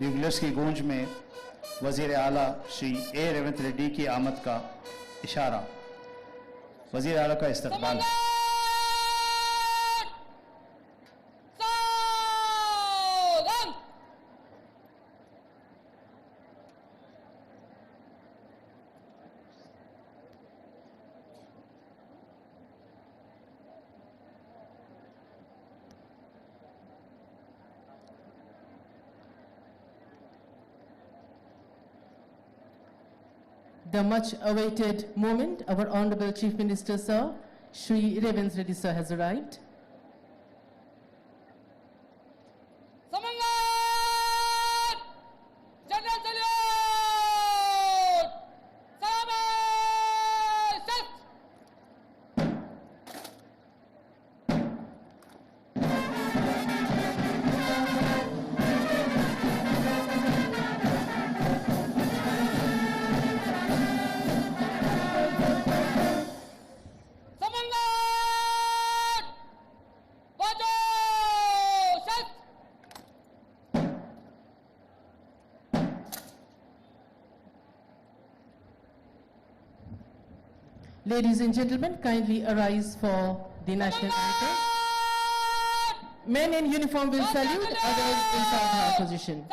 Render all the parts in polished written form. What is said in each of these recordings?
ब्यूगलर्स की गूंज में वज़ीर आला श्री ए रेवंत रेड्डी की आमद का इशारा। वज़ीर आला का इस्तकबाल। The much awaited moment, our Honorable Chief Minister Sir, Shri Revanth Reddy Sir has arrived. Ladies and gentlemen, kindly arise for the national anthem. Men in uniform will salute, others in Sadhana position.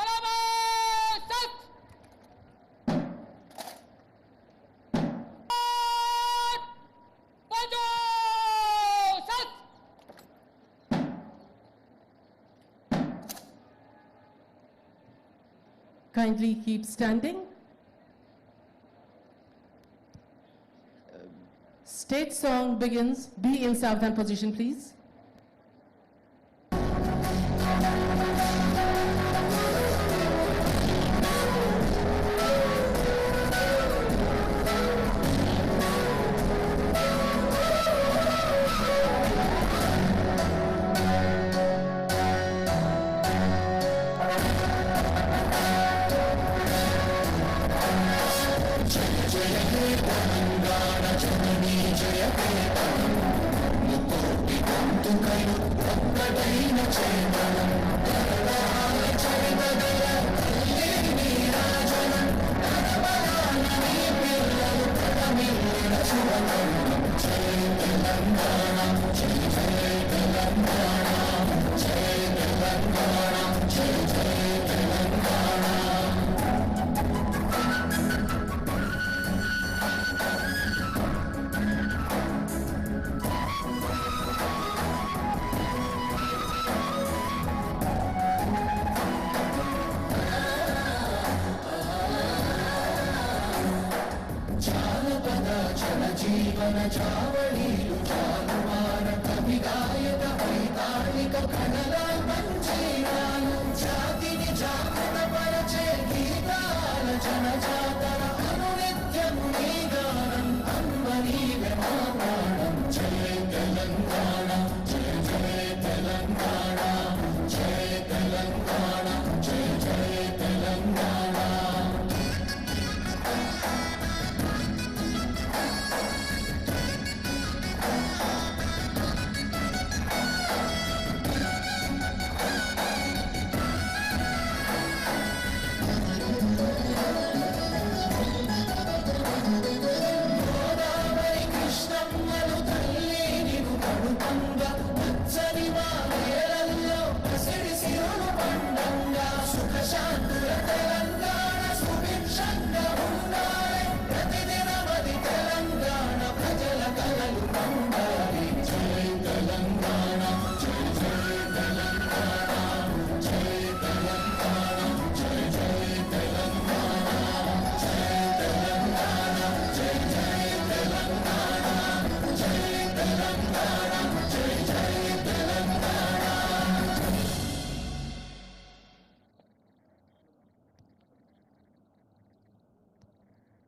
Kindly keep standing. State song begins. Be in Sadhana position, please.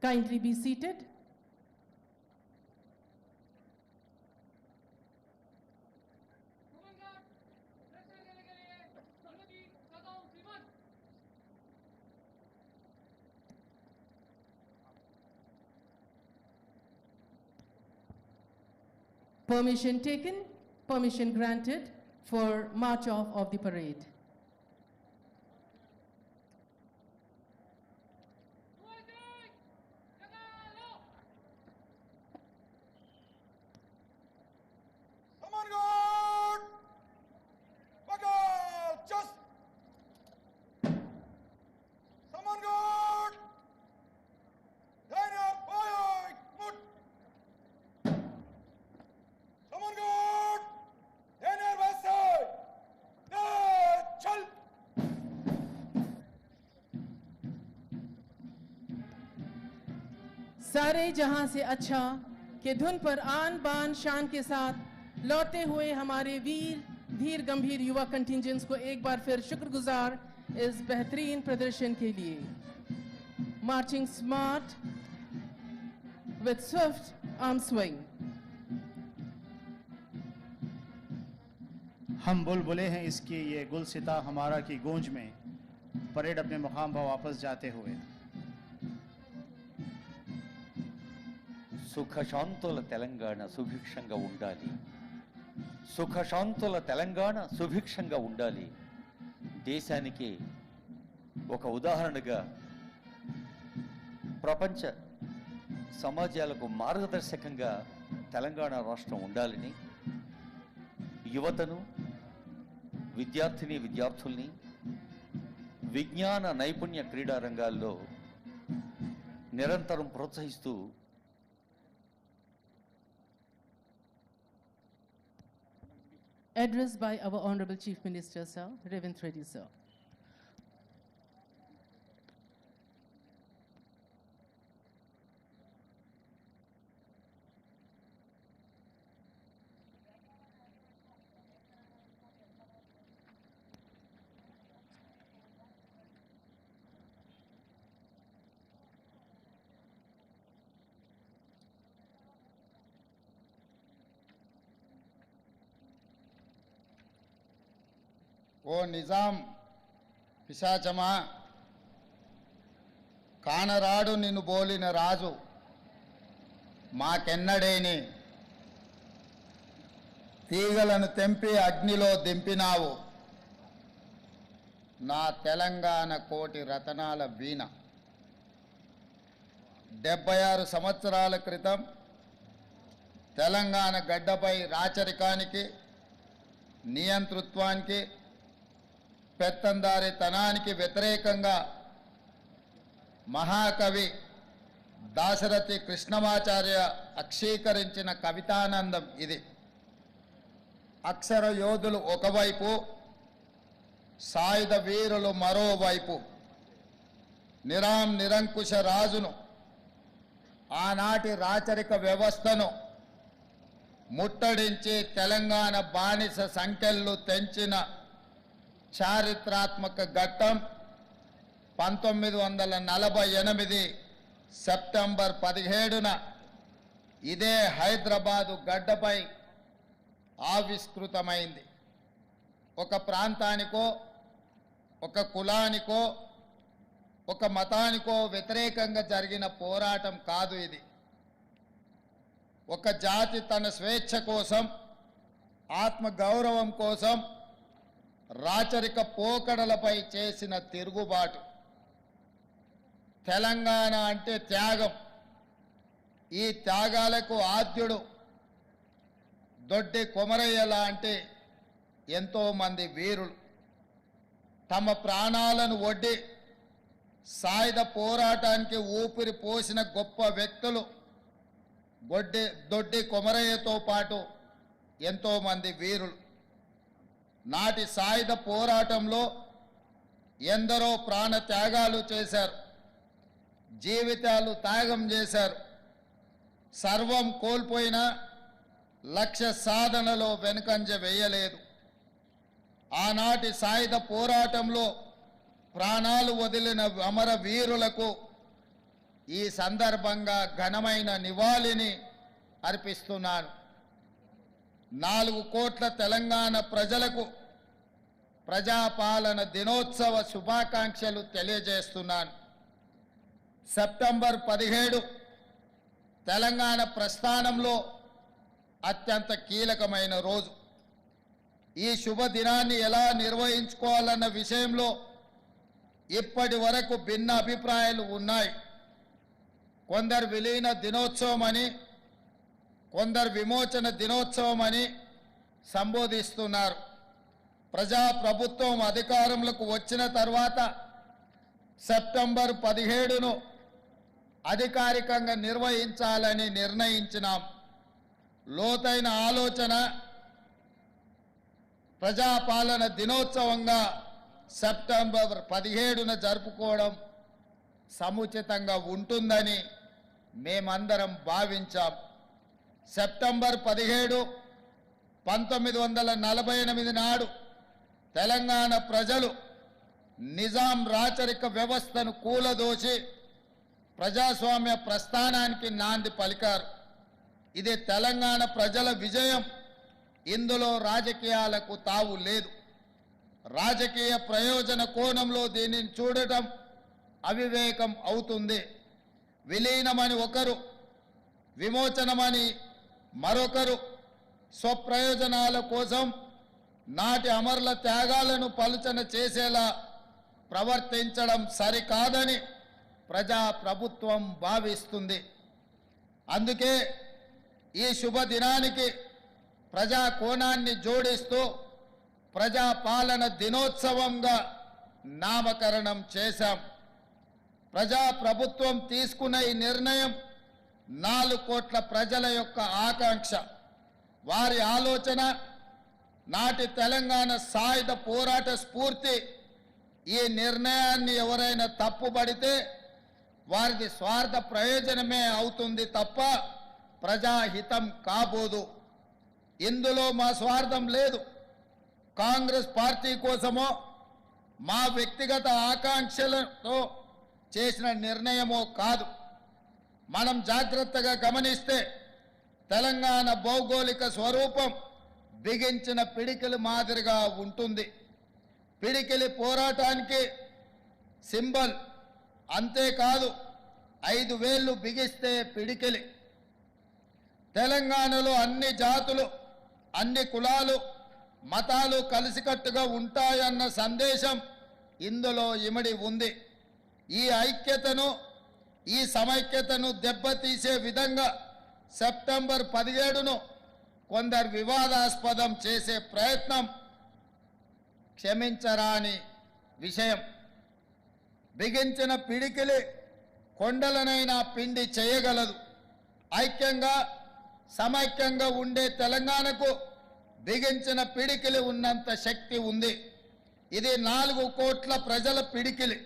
Kindly be seated. Permission taken, permission granted for march off of the parade. सारे जहां से अच्छा के धुन पर आन बान शान के साथ लौटते हुए हमारे वीर धीर गंभीर युवा कंटिंजेंट्स को एक बार फिर शुक्रगुजार इस बेहतरीन प्रदर्शन के लिए. Marching smart with swift arm swing. हम बुलबुले हैं इसकी ये गुलसिता हमारा की गूंज में परेड अपने मुकाम पर वापस जाते हुए. సుఖశాంతుల తెలంగాణ సుభిక్షంగా ఉండాలి. సుఖశాంతుల తెలంగాణ సుభిక్షంగా ఉండాలి. దేశానికి ఒక ఉదాహరణగా ప్రపంచ సమాజాలకు మార్గదర్శకంగా తెలంగాణ రాష్ట్రం ఉండాలని యువతను, విద్యార్థుల్ని విజ్ఞాన నైపుణ్య క్రీడా రంగాల్లో నిరంతరం ప్రోత్సహిస్తూ Address by our Honorable Chief Minister, Sir, Revanth Reddy, sir. ఓ నిజాం పిశాచమా, కానరాడు నిన్ను బోలిన రాజు మాకెన్నడేని తీగలను తెంపి అగ్నిలో దింపినావు నా తెలంగాణ కోటి రతనాల వీణ. 76 సంవత్సరాల క్రితం తెలంగాణ గడ్డపై రాచరికానికి, నియంతృత్వానికి, పెత్తందారితనానికి వ్యతిరేకంగా మహాకవి దాశరథి కృష్ణమాచార్య అక్షీకరించిన కవితానందం ఇది. అక్షర యోధులు ఒకవైపు, సాయుధ వీరులు మరోవైపు. నిరంకుశ రాజును, ఆనాటి రాచరిక వ్యవస్థను ముట్టడించి తెలంగాణ బానిస సంఖ్యలు తెంచిన చారిత్రాత్మక ఘట్టం 1948 సెప్టెంబర్ 17న ఇదే హైదరాబాదు గడ్డపై ఆవిష్కృతమైంది. ఒక ప్రాంతానికో, ఒక కులానికో, ఒక మతానికో వ్యతిరేకంగా జరిగిన పోరాటం కాదు ఇది. ఒక జాతి తన స్వేచ్ఛ కోసం, ఆత్మ గౌరవం కోసం రాచరిక పోకడలపై చేసిన తిరుగుబాటు. తెలంగాణ అంటే త్యాగం. ఈ త్యాగాలకు ఆద్యుడు దొడ్డి కొమరయ్య లాంటి ఎంతోమంది వీరులు తమ ప్రాణాలను ఒడ్డి సాయుధ పోరాటానికి ఊపిరి పోసిన గొప్ప వ్యక్తులు దొడ్డి కొమరయ్యతో పాటు ఎంతోమంది వీరులు. నాటి సాయుధ పోరాటంలో ఎందరో ప్రాణ త్యాగాలు చేశారు, జీవితాలు త్యాగం చేశారు. సర్వం కోల్పోయిన లక్ష్య సాధనలో వెనుకంజ వేయలేదు. ఆనాటి సాయుధ పోరాటంలో ప్రాణాలు వదిలిన అమర వీరులకు ఈ సందర్భంగా ఘనమైన నివాళిని అర్పిస్తున్నాను. 4 కోట్ల తెలంగాణ ప్రజలకు ప్రజాపాలన దినోత్సవ శుభాకాంక్షలు తెలియజేస్తున్నాను. సెప్టెంబర్ 17 తెలంగాణ ప్రస్థానంలో అత్యంత కీలకమైన రోజు. ఈ శుభదినాన్ని ఎలా నిర్వహించుకోవాలన్న విషయంలో ఇప్పటి వరకు భిన్న అభిప్రాయాలు ఉన్నాయి. కొందరు విలీన దినోత్సవం అని, కొందరు విమోచన దినోత్సవం అని సంబోధిస్తున్నారు. ప్రజాప్రభుత్వం అధికారంలోకి వచ్చిన తర్వాత సెప్టెంబర్ 17ను అధికారికంగా నిర్వహించాలని నిర్ణయించినాం. లోతైన ఆలోచన ప్రజాపాలన దినోత్సవంగా సెప్టెంబర్ 17న జరుపుకోవడం సముచితంగా ఉంటుందని మేమందరం భావించాం. సెప్టెంబర్ 17, 1948 నాడు తెలంగాణ ప్రజలు నిజాం రాచరిక వ్యవస్థను కూలదోసి ప్రజాస్వామ్య ప్రస్థానానికి నాంది పలికారు. ఇది తెలంగాణ ప్రజల విజయం. ఇందులో రాజకీయాలకు తావు లేదు. రాజకీయ ప్రయోజన కోణంలో దీనిని చూడటం అవివేకం అవుతుంది. విలీనమని ఒకరు, విమోచనమని మరొకరు స్వప్రయోజనాల కోసం నాటి అమరుల త్యాగాలను పలుచన చేసేలా ప్రవర్తించడం సరికాదని ప్రజాప్రభుత్వం భావిస్తుంది. అందుకే ఈ శుభదినానికి ప్రజా కోణాన్ని జోడిస్తూ ప్రజాపాలన దినోత్సవంగా నామకరణం చేశాం. ప్రజాప్రభుత్వం తీసుకున్న ఈ నిర్ణయం 4 కోట్ల ప్రజల యొక్క ఆకాంక్ష, వారి ఆలోచన, నాటి తెలంగాణ సాయుధ పోరాట స్ఫూర్తి. ఈ నిర్ణయాన్ని ఎవరైనా తప్పుపడితే వారిది స్వార్థ ప్రయోజనమే అవుతుంది తప్ప ప్రజాహితం కాబోదు. ఇందులో మా స్వార్థం లేదు. కాంగ్రెస్ పార్టీ కోసమో మా వ్యక్తిగత ఆకాంక్షలతో చేసిన నిర్ణయమో కాదు. మనం జాగ్రత్తగా గమనిస్తే తెలంగాణ భౌగోళిక స్వరూపం బిగించిన పిడికిలి మాదిరిగా ఉంటుంది. పిడికిలి పోరాటానికి సింబల్. అంతేకాదు 5 వేళ్లు బిగిస్తే పిడికిలి. తెలంగాణలో అన్ని జాతులు, అన్ని కులాలు, మతాలు కలిసికట్టుగా ఉంటాయన్న సందేశం ఇందులో ఇమిడి ఉంది. ఈ ఐక్యతను, ఈ సమైక్యతను దెబ్బతీసే విధంగా సెప్టెంబర్ 17ను కొందరు వివాదాస్పదం చేసే ప్రయత్నం క్షమించరాని విషయం. బిగించిన పిడికిలి కొండలనైనా పిండి చేయగలదు. ఐక్యంగా సమైక్యంగా ఉండే తెలంగాణకు బిగించిన పిడికిలి ఉన్నంత శక్తి ఉంది. ఇది 4 కోట్ల ప్రజల పిడికిలి.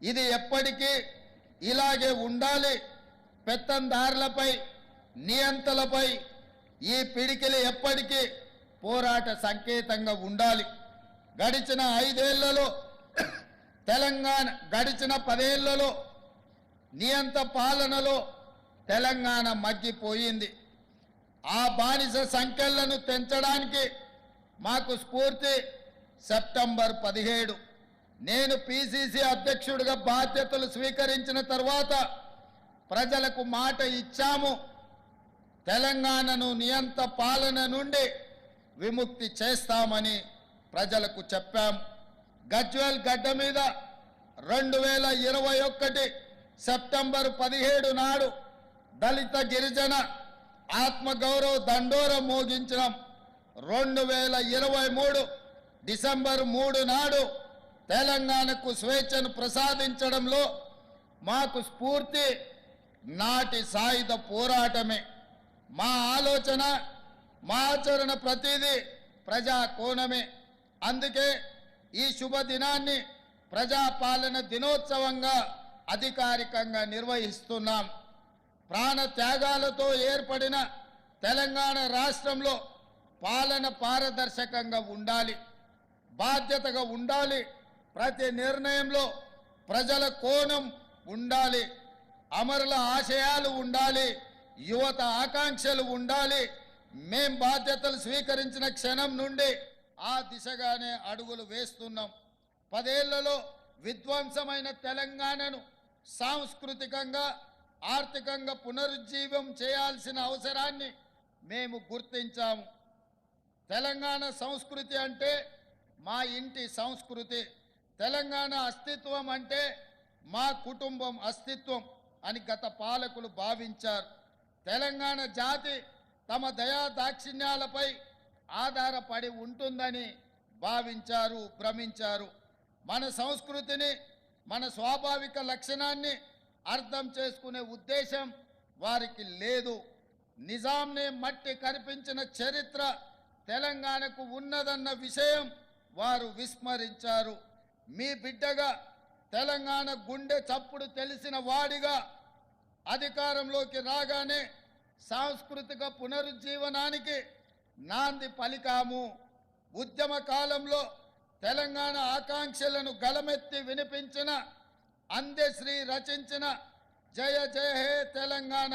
ఇది ఎప్పటికీ ఇలాగే ఉండాలి. పెత్తందారులపై, నియంతలపై ఈ పిడికిలి ఎప్పటికీ పోరాట సంకేతంగా ఉండాలి. గడిచిన 5 ఏళ్లలో తెలంగాణ, గడిచిన 10 ఏళ్లలో నియంత పాలనలో తెలంగాణ మగ్గిపోయింది. ఆ బానిస సంఖ్యలను తెంచడానికి మాకు స్ఫూర్తి సెప్టెంబర్ 17. నేను పిసిసి అధ్యక్షుడిగా బాధ్యతలు స్వీకరించిన తర్వాత ప్రజలకు మాట ఇచ్చాము. తెలంగాణను నియంత పాలన నుండి విముక్తి చేస్తామని ప్రజలకు చెప్పాం. గజ్వేల్ గడ్డ మీద 2021 సెప్టెంబర్ 17 నాడు దళిత గిరిజన ఆత్మగౌరవ దండోర మోగించడం. 2023 డిసెంబర్ 3 నాడు తెలంగాణకు స్వేచ్ఛను ప్రసాదించడంలో మాకు స్ఫూర్తి నాటి సాయుధ పోరాటమే. మా ఆలోచన, మా ఆచరణ ప్రతిదీ ప్రజా కోణమే. అందుకే ఈ శుభదినాన్ని ప్రజాపాలన దినోత్సవంగా అధికారికంగా నిర్వహిస్తున్నాం. ప్రాణ త్యాగాలతో ఏర్పడిన తెలంగాణ రాష్ట్రంలో పాలన పారదర్శకంగా ఉండాలి, బాధ్యతగా ఉండాలి. ప్రతి నిర్ణయంలో ప్రజల కోణం ఉండాలి, అమరుల ఆశయాలు ఉండాలి, యువత ఆకాంక్షలు ఉండాలి. మేం బాధ్యతలు స్వీకరించిన క్షణం నుండి ఆ దిశగానే అడుగులు వేస్తున్నాం. 10 ఏళ్లలో విధ్వంసమైన తెలంగాణను సాంస్కృతికంగా, ఆర్థికంగా పునరుజ్జీవం చేయాల్సిన అవసరాన్ని మేము గుర్తించాము. తెలంగాణ సంస్కృతి అంటే మా ఇంటి సంస్కృతి. తెలంగాణ అస్తిత్వం అంటే మా కుటుంబం అస్తిత్వం అని గత పాలకులు భావించారు. తెలంగాణ జాతి తమ దయా దాక్షిణ్యాలపై ఆధారపడి ఉంటుందని భావించారు, భ్రమించారు. మన సంస్కృతిని, మన స్వాభావిక లక్షణాన్ని అర్థం చేసుకునే ఉద్దేశం వారికి లేదు. నిజాంని మట్టి కనిపించిన చరిత్ర తెలంగాణకు ఉన్నదన్న విషయం వారు విస్మరించారు. మీ బిడ్డగా, తెలంగాణ గుండె చప్పుడు తెలిసిన వాడిగా అధికారంలోకి రాగానే సాంస్కృతిక పునరుజ్జీవనానికి నాంది పలికాము. ఉద్యమ కాలంలో తెలంగాణ ఆకాంక్షలను గలమెత్తి వినిపించిన అందశ్రీ రచించిన జయ జయ హే తెలంగాణ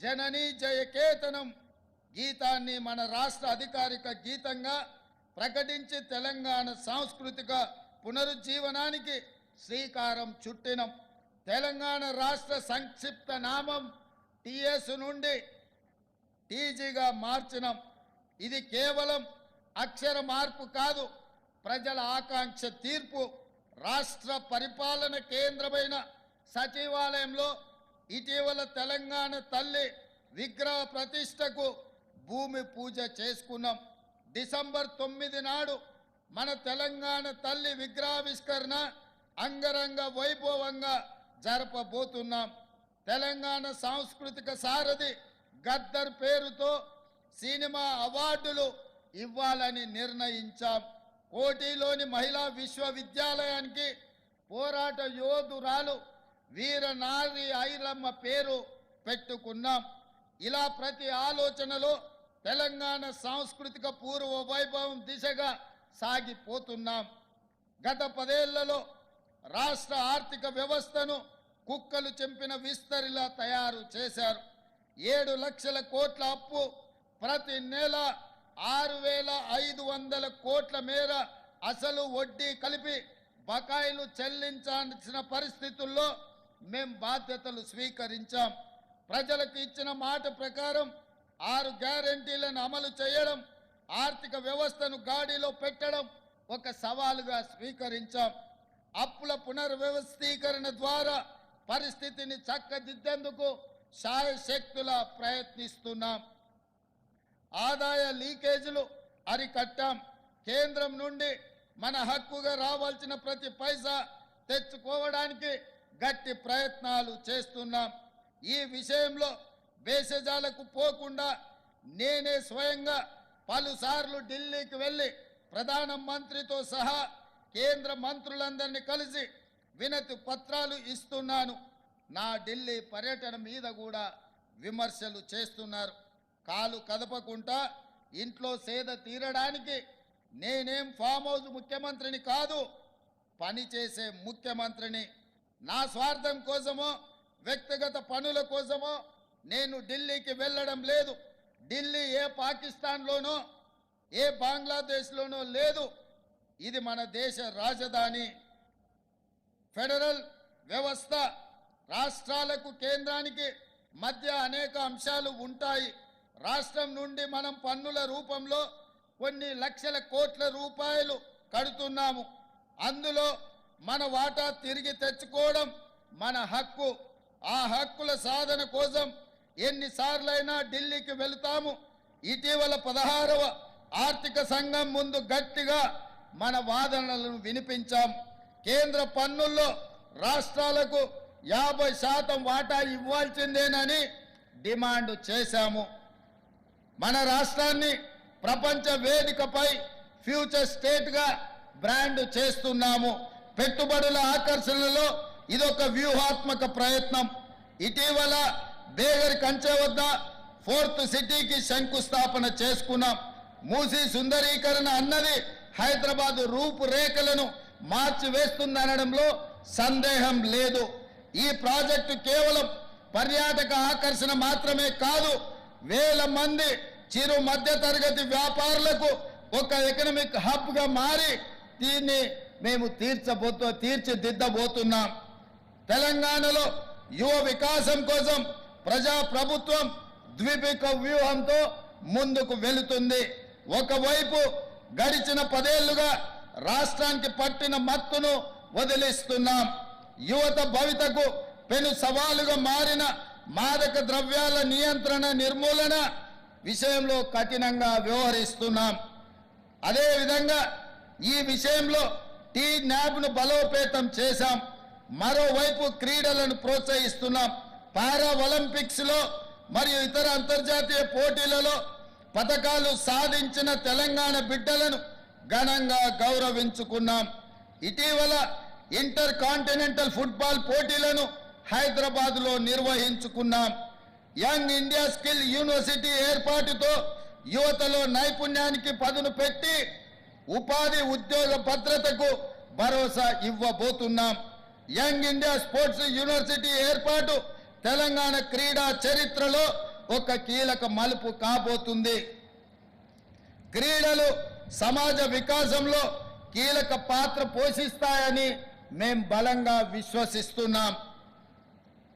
జననీ జయకేతనం గీతాన్ని మన రాష్ట్ర అధికారిక గీతంగా ప్రకటించి తెలంగాణ సాంస్కృతిక పునరుజ్జీవనానికి శ్రీకారం చుట్టినం. తెలంగాణ రాష్ట్ర సంక్షిప్త నామం టిఎస్ నుండి టీజీగా మార్చినం. ఇది కేవలం అక్షర మార్పు కాదు, ప్రజల ఆకాంక్ష తీర్పు. రాష్ట్ర పరిపాలన కేంద్రమైన సచివాలయంలో ఇటీవల తెలంగాణ తల్లి విగ్రహ ప్రతిష్టకు భూమి పూజ చేసుకున్నాం. డిసెంబర్ 9 నాడు మన తెలంగాణ తల్లి విగ్రహావిష్కరణ అంగరంగ వైభవంగా జరపబోతున్నాం. తెలంగాణ సాంస్కృతిక సారథి గద్దర్ పేరుతో సినిమా అవార్డులు ఇవ్వాలని నిర్ణయించాం. కోటిలోని మహిళా విశ్వవిద్యాలయానికి పోరాట యోధురాలు వీరనారి ఐలమ్మ పేరు పెట్టుకున్నాం. ఇలా ప్రతి ఆలోచనలో తెలంగాణ సాంస్కృతిక పూర్వ వైభవం దిశగా సాగిపోతున్నాం. గత 10 ఏళ్లలో రాష్ట్ర ఆర్థిక వ్యవస్థను కుక్కలు చెంపిన విస్తరిలా తయారు చేశారు. 7 లక్షల కోట్ల అప్పు, ప్రతి నెల 6,500 కోట్ల మేర అసలు వడ్డీ కలిపి బకాయిలు చెల్లించాల్సిన పరిస్థితుల్లో మేం బాధ్యతలు స్వీకరించాం. ప్రజలకు ఇచ్చిన మాట ప్రకారం 6 గ్యారెంటీలను అమలు చేయడం, ఆర్థిక వ్యవస్థను గాడిలో పెట్టడం ఒక సవాలుగా స్వీకరించాం. అప్పుల పునర్వ్యవస్థీకరణ ద్వారా పరిస్థితిని చక్కదిద్దేందుకు శాయశక్తులా ప్రయత్నిస్తున్నాం. ఆదాయ లీకేజీలు అరికట్టాం. కేంద్రం నుండి మన హక్కుగా రావాల్సిన ప్రతి పైసా తెచ్చుకోవడానికి గట్టి ప్రయత్నాలు చేస్తున్నాం. ఈ విషయంలో భేషజాలకు పోకుండా నేనే స్వయంగా పలుసార్లు ఢిల్లీకి వెళ్ళి ప్రధానమంత్రితో సహా కేంద్ర మంత్రులందరినీ కలిసి వినతి పత్రాలు ఇస్తున్నాను. నా ఢిల్లీ పర్యటన మీద కూడా విమర్శలు చేస్తున్నారు. కాలు కదపకుండా ఇంట్లో సేద తీరడానికి నేనేం ఫామ్ హౌస్ ముఖ్యమంత్రిని కాదు, పనిచేసే ముఖ్యమంత్రిని. నా స్వార్థం కోసమో వ్యక్తిగత పనుల కోసమో నేను ఢిల్లీకి వెళ్ళడం లేదు. ఢిల్లీ ఏ పాకిస్తాన్లోనో ఏ బంగ్లాదేశ్లోనో లేదు. ఇది మన దేశ రాజధాని. ఫెడరల్ వ్యవస్థ రాష్ట్రాలకు కేంద్రానికి మధ్య అనేక అంశాలు ఉంటాయి. రాష్ట్రం నుండి మనం పన్నుల రూపంలో కొన్ని లక్షల కోట్ల రూపాయలు కడుతున్నాము. అందులో మన వాటా తిరిగి తెచ్చుకోవడం మన హక్కు. ఆ హక్కుల సాధన కోసం ఎన్నిసార్లైనా ఢిల్లీకి వెళుతాము. ఇటీవల 16వ ఆర్థిక సంఘం ముందు గట్టిగా మన వాదనలను వినిపించాం. కేంద్ర పన్నుల్లో రాష్ట్రాలకు 50% వాటా ఇవ్వాల్సిందేనని డిమాండ్ చేశాము. మన రాష్ట్రాన్ని ప్రపంచ వేదికపై ఫ్యూచర్ స్టేట్గా బ్రాండ్ చేస్తున్నాము. పెట్టుబడుల ఆకర్షణలో ఇదొక వ్యూహాత్మక ప్రయత్నం. ఇటీవల బేగర్ కంచె వద్ద 4th సిటీకి శంకుస్థాపన చేసుకున్నాం. మూసీ సుందరీకరణ అన్నది హైదరాబాద్ రూపురేఖలను మార్చివేస్తుందనడంలో సందేహం లేదు. ఈ ప్రాజెక్టు కేవలం పర్యాటక ఆకర్షణ మాత్రమే కాదు, వేల మంది చిరు మధ్య తరగతి వ్యాపారులకు ఒక ఎకనామిక్ హబ్గా మారి దీన్ని మేము తీర్చిదిద్దబోతున్నాం. తెలంగాణలో యువ వికాసం కోసం ప్రజాప్రభుత్వం ద్విముఖ వ్యూహంతో ముందుకు వెళుతుంది. ఒకవైపు గడిచిన 10 ఏళ్లుగా రాష్ట్రానికి పట్టిన మత్తును వదిలిస్తున్నాం. యువత భవితకు పెను సవాలుగా మారిన మాదక ద్రవ్యాల నియంత్రణ నిర్మూలన విషయంలో కఠినంగా వ్యవహరిస్తున్నాం. అదేవిధంగా ఈ విషయంలో టీ-న్యాబ్ను బలోపేతం చేశాం. మరోవైపు క్రీడలను ప్రోత్సహిస్తున్నాం. పారా ఒలింపిక్స్లో మరియు ఇతర అంతర్జాతీయ పోటీలలో పతకాలు సాధించిన తెలంగాణ బిడ్డలను ఘనంగా గౌరవించుకున్నాం. ఇటీవల ఇంటర్ కాంటినెంటల్ ఫుట్బాల్ పోటీలను హైదరాబాద్లో నిర్వహించుకున్నాం. యంగ్ ఇండియా స్కిల్ యూనివర్సిటీ ఏర్పాటుతో యువతలో నైపుణ్యానికి పదును పెట్టి ఉపాధి ఉద్యోగ భద్రతకు భరోసా ఇవ్వబోతున్నాం. యంగ్ ఇండియా స్పోర్ట్స్ యూనివర్సిటీ ఏర్పాటు తెలంగాణ క్రీడా చరిత్రలో ఒక కీలక మలుపు కాబోతుంది. క్రీడలు సమాజ వికాసంలో కీలక పాత్ర పోషిస్తాయని మేం బలంగా విశ్వసిస్తున్నాం.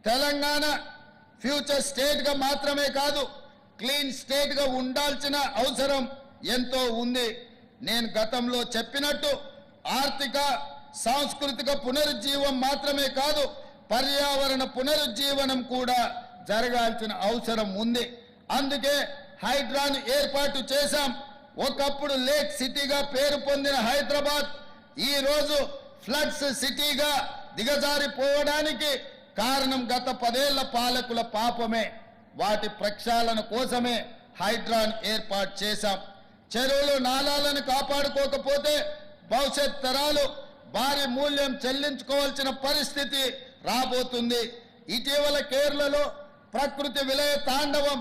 తెలంగాణ ఫ్యూచర్ స్టేట్గా మాత్రమే కాదు, క్లీన్ స్టేట్గా ఉండాల్సిన అవసరం ఎంతో ఉంది. నేను గతంలో చెప్పినట్టు ఆర్థిక సాంస్కృతిక పునరుజ్జీవం మాత్రమే కాదు, పర్యావరణ పునరుజ్జీవనం కూడా జరగాల్సిన అవసరం ఉంది. అందుకే హైడ్రాను ఏర్పాటు చేశాం. ఒకప్పుడు లేక్ సిటీగా పేరు పొందిన హైదరాబాద్ ఈరోజు ఫ్లడ్స్ సిటీగా దిగజారిపోవడానికి కారణం గత 10 ఏళ్ల పాలకుల పాపమే. వాటి ప్రక్షాళన కోసమే హైడ్రాన్ ఏర్పాటు చేశాం. చెరువులు నాలాలను కాపాడుకోకపోతే భవిష్యత్ తరాలు భారీ మూల్యం చెల్లించుకోవాల్సిన పరిస్థితి రాబోతుంది. ఇటీవల కేరళలో ప్రకృతి విలయ తాండవం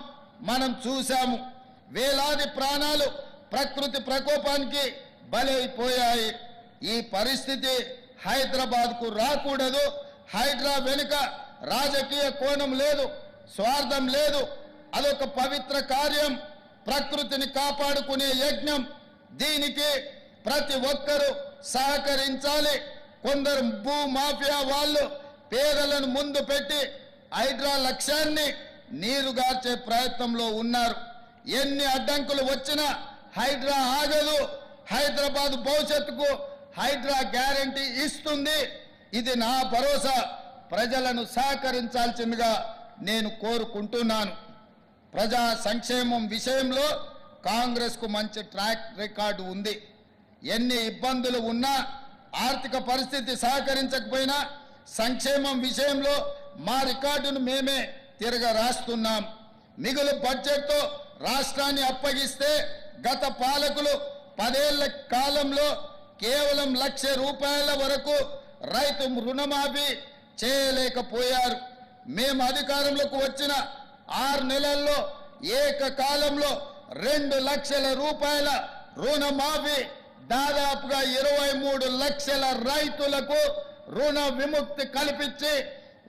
మనం చూశాము. వేలాది ప్రాణాలు ప్రకృతి ప్రకోపానికి బలైపోయాయి. ఈ పరిస్థితి హైదరాబాద్కు రాకూడదు. హైడ్రా వెనుక రాజకీయ కోణం లేదు, స్వార్థం లేదు. అదొక పవిత్ర కార్యం, ప్రకృతిని కాపాడుకునే యజ్ఞం. దీనికి ప్రతి ఒక్కరూ సహకరించాలి. కొందరు భూ మాఫియా వాళ్ళు పేదలను ముందు పెట్టి హైడ్రా లక్ష్యాన్ని నీరుగార్చే ప్రయత్నంలో ఉన్నారు. ఎన్ని అడ్డంకులు వచ్చినా హైడ్రా ఆగదు. హైదరాబాద్ భవిష్యత్తుకు హైడ్రా గ్యారంటీ ఇస్తుంది. ఇది నా భరోసా. ప్రజలను సహకరించాల్సిందిగా నేను కోరుకుంటున్నాను. ప్రజా సంక్షేమం విషయంలో కాంగ్రెస్కు మంచి ట్రాక్ రికార్డు ఉంది. ఎన్ని ఇబ్బందులు ఉన్నా, ఆర్థిక పరిస్థితి సహకరించకపోయినా సంక్షేమం విషయంలో మా రికార్డును మేమే తిరగరాస్తున్నాం. మిగులు బడ్జెట్తో రాష్ట్రాన్ని అప్పగిస్తే గత పాలకులు 10 ఏళ్ల కాలంలో కేవలం ₹1,00,000 వరకు రైతు రుణమాఫీ చేయలేకపోయారు. మేము అధికారంలోకి వచ్చిన 6 నెలల్లో ఏకకాలంలో ₹2 లక్షల రుణమాఫీ, దాదాపుగా 23 లక్షల రైతులకు రుణ విముక్తి కల్పించి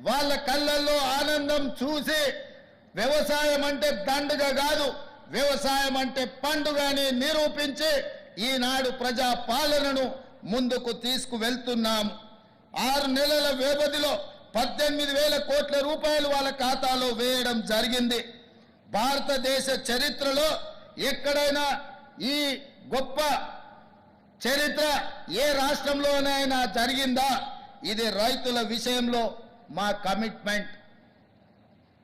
వాళ్ళ కళ్ళల్లో ఆనందం చూసి వ్యవసాయం అంటే దండుగ కాదు, వ్యవసాయం అంటే పండుగ అని నిరూపించి ఈనాడు ప్రజా పాలనను ముందుకు తీసుకువెళ్తున్నాము. 6 నెలల వ్యవధిలో 18,000 కోట్ల రూపాయలు వాళ్ళ ఖాతాలో వేయడం జరిగింది. భారతదేశ చరిత్రలో ఎక్కడైనా ఈ గొప్ప చరిత్ర ఏ రాష్ట్రంలోనైనా జరిగిందా? ఇది రైతుల విషయంలో మా కమిట్మెంట్.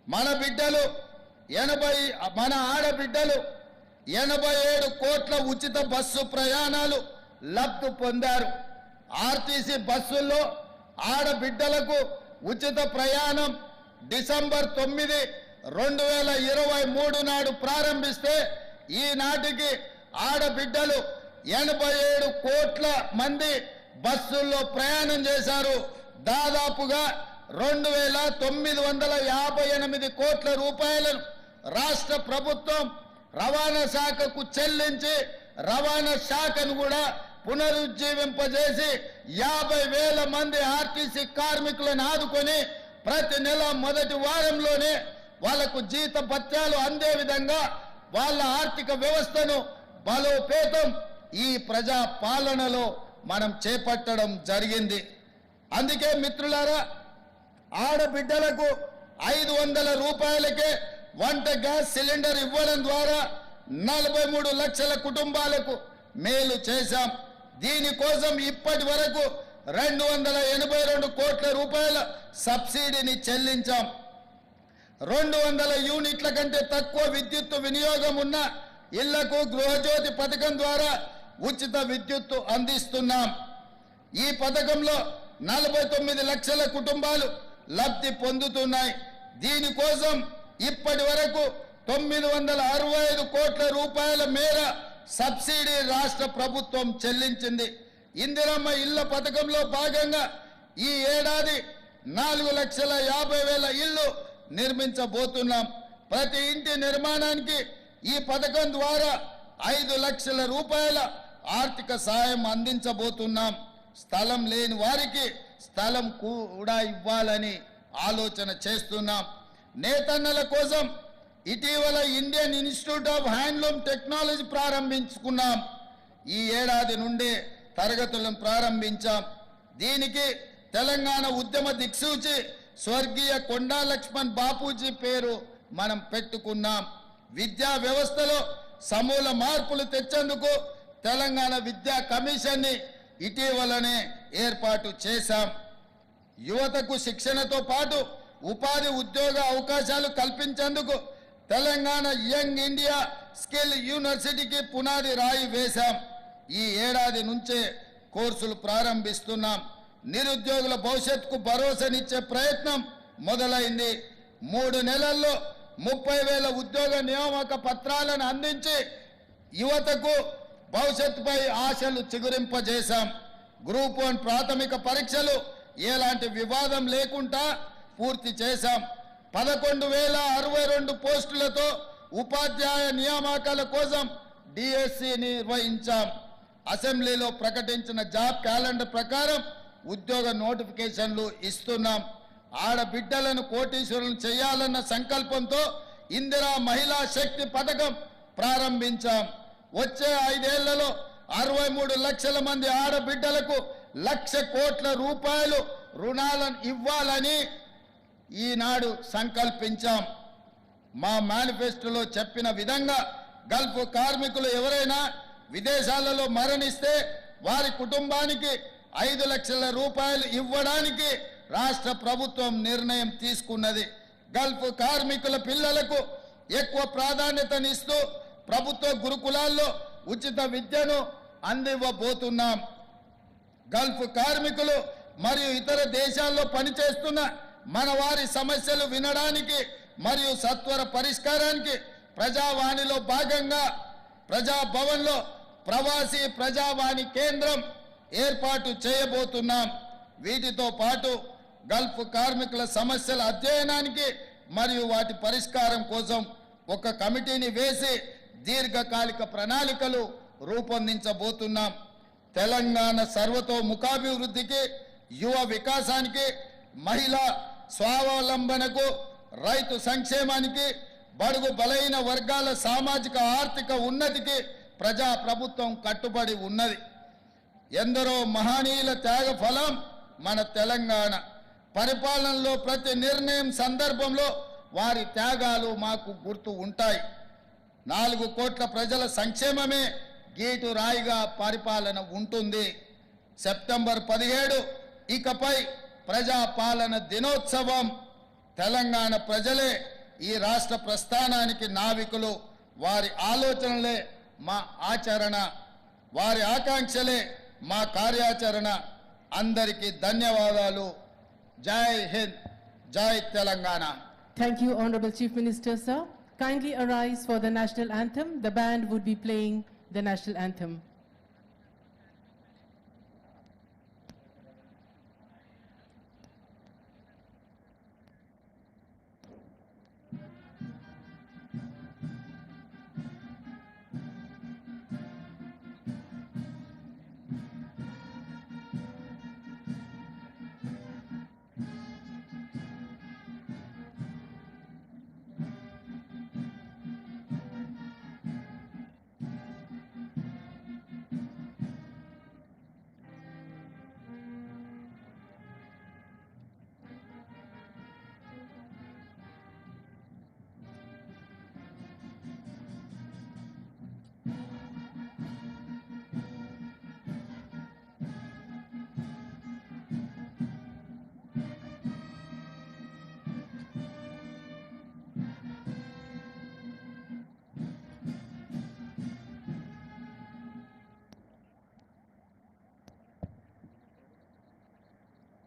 మన ఆడబిడ్డలు 87 కోట్ల ఉచిత బస్సు ప్రయాణాలు లబ్ధి పొందారు. ఆర్టీసీ బస్సుల్లో ఆడబిడ్డలకు ఉచిత ప్రయాణం డిసెంబర్ 9, 2023 నాడు ప్రారంభిస్తే ఈనాటికి ఆడబిడ్డలు 87 కోట్ల మంది బస్సుల్లో ప్రయాణం చేశారు. దాదాపుగా 2,958 కోట్ల రూపాయలను రాష్ట్ర ప్రభుత్వం రవాణా శాఖకు చెల్లించి రవాణా శాఖను కూడా పునరుజ్జీవింపజేసి 50,000 మంది ఆర్టీసీ కార్మికులను ఆదుకొని ప్రతి నెల మొదటి వారంలోనే వాళ్లకు జీత భత్యాలు అందే విధంగా వాళ్ళ ఆర్థిక వ్యవస్థను బలోపేతం ఈ ప్రజా పాలనలో మనం చేపట్టడం జరిగింది. అందుకే మిత్రులారా, ఆడబిడ్డలకు 500 రూపాయలకే వంట గ్యాస్ సిలిండర్ ఇవ్వడం ద్వారా 43 లక్షల కుటుంబాలకు మేలు చేశాం. దీనికోసం ఇప్పటి వరకు 282 కోట్ల రూపాయల సబ్సిడీని చెల్లించాం. 200 యూనిట్ల కంటే తక్కువ విద్యుత్తు వినియోగం ఉన్న ఇళ్లకు గృహజ్యోతి పథకం ద్వారా ఉచిత విద్యుత్తు అందిస్తున్నాం. ఈ పథకంలో 49 లక్షల కుటుంబాలు లబ్ధి పొందుతున్నాయి. దీనికోసం ఇప్పటి వరకు 965 కోట్ల రూపాయల మేర సబ్సిడీ రాష్ట్ర ప్రభుత్వం చెల్లించింది. ఇందిరమ్మ ఇళ్ల పథకంలో భాగంగా ఈ ఏడాది 4,50,000 ఇళ్ళు నిర్మించబోతున్నాం. ప్రతి ఇంటి నిర్మాణానికి ఈ పథకం ద్వారా 5 లక్షల రూపాయల ఆర్థిక సాయం అందించబోతున్నాం. స్థలం లేని వారికి స్థలం కూడా ఇవ్వాలని ఆలోచన చేస్తున్నాం. నేతన్నల కోసం ఇటీవల Indian Institute of Handloom Technology ప్రారంభించుకున్నాం. ఈ ఏడాది నుండి తరగతులను ప్రారంభించాం. దీనికి తెలంగాణ ఉద్యమ దిక్సూచి స్వర్గీయ కొండా లక్ష్మణ్ బాపూజీ పేరు మనం పెట్టుకున్నాం. విద్యా వ్యవస్థలో సమూల మార్పులు తెచ్చేందుకు తెలంగాణ విద్యా కమిషన్ని ఇటీవలనే ఏర్పాటు చేశాం. యువతకు శిక్షణతో పాటు ఉపాధి ఉద్యోగ అవకాశాలు కల్పించేందుకు తెలంగాణ యంగ్ ఇండియా స్కిల్ యూనివర్సిటీకి పునాది రాయి వేశాం. ఈ ఏడాది నుంచే కోర్సులు ప్రారంభిస్తున్నాం. నిరుద్యోగుల భవిష్యత్తుకు భరోసానిచ్చే ప్రయత్నం మొదలైంది. 3 నెలల్లో 30,000 ఉద్యోగ నియామక పత్రాలను అందించి యువతకు భవిష్యత్తుపై ఆశలు చిగురింపజేశాం. గ్రూప్ 1 ప్రాథమిక పరీక్షలు ఎలాంటి వివాదం లేకుండా పూర్తి చేశాం. 11,062 పోస్టులతో ఉపాధ్యాయ నియామకాల కోసం డిఎస్సి నిర్వహించాం. అసెంబ్లీలో ప్రకటించిన జాబ్ క్యాలెండర్ ప్రకారం ఉద్యోగ నోటిఫికేషన్లు ఇస్తున్నాం. ఆడబిడ్డలను కోటీశ్వరులను చేయాలన్న సంకల్పంతో ఇందిరా మహిళా శక్తి పథకం ప్రారంభించాం. వచ్చే 5 ఏళ్లలో 63 లక్షల మంది ఆడబిడ్డలకు 1,00,000 కోట్ల రూపాయలు రుణాలను ఇవ్వాలని ఈనాడు సంకల్పించాం. మా మేనిఫెస్టోలో చెప్పిన విధంగా గల్ఫ్ కార్మికులు ఎవరైనా విదేశాలలో మరణిస్తే వారి కుటుంబానికి 5 లక్షల రూపాయలు ఇవ్వడానికి రాష్ట్ర ప్రభుత్వం నిర్ణయం తీసుకున్నది. గల్ఫ్ కార్మికుల పిల్లలకు ఎక్కువ ప్రాధాన్యతనిస్తూ ప్రభుత్వ గురుకులాల్లో ఉచిత విద్యను అందివ్వబోతున్నాం. గల్ఫ్ కార్మికులు మరియు ఇతర దేశాల్లో పనిచేస్తున్న మన వారి సమస్యలు వినడానికి మరియు సత్వర పరిష్కారానికి ప్రజావాణిలో భాగంగా ప్రజాభవన్లో ప్రవాసీ ప్రజావాణి కేంద్రం ఏర్పాటు చేయబోతున్నాం. వీటితో పాటు గల్ఫ్ కార్మికుల సమస్యల అధ్యయనానికి మరియు వాటి పరిష్కారం కోసం ఒక కమిటీని వేసి దీర్ఘకాలిక ప్రణాళికలు రూపొందించబోతున్నాం. తెలంగాణ సర్వతోముఖాభివృద్ధికి, యువ వికాసానికి, మహిళా స్వావలంబనకు, రైతు సంక్షేమానికి, బడుగు బలైన వర్గాల సామాజిక ఆర్థిక ఉన్నతికి ప్రజా ప్రభుత్వం కట్టుబడి ఉన్నది. ఎందరో మహనీయుల త్యాగ ఫలం మన తెలంగాణ. పరిపాలనలో ప్రతి నిర్ణయం సందర్భంలో వారి త్యాగాలు మాకు గుర్తు ఉంటాయి. 4 కోట్ల ప్రజల సంక్షేమమే గీటు రాయిగా పరిపాలన ఉంటుంది. సెప్టెంబర్ 17 ఇకపై ప్రజాపాలన దినోత్సవం. తెలంగాణ ప్రజలే ఈ రాష్ట్ర ప్రస్థానానికి నావికులు. వారి ఆలోచనలే మా ఆచరణ, వారి ఆకాంక్షలే మా కార్యాచరణ. అందరికీ ధన్యవాదాలు. జై హింద్, జై Telangana. Thank you, Honorable Chief Minister, sir. Kindly arise for the national anthem. The band would be playing the national anthem.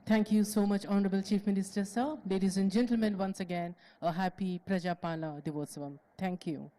Thank you so much, Honorable Chief Minister, sir. Ladies and gentlemen, once again, a happy Prajapala Divotsavam. Thank you.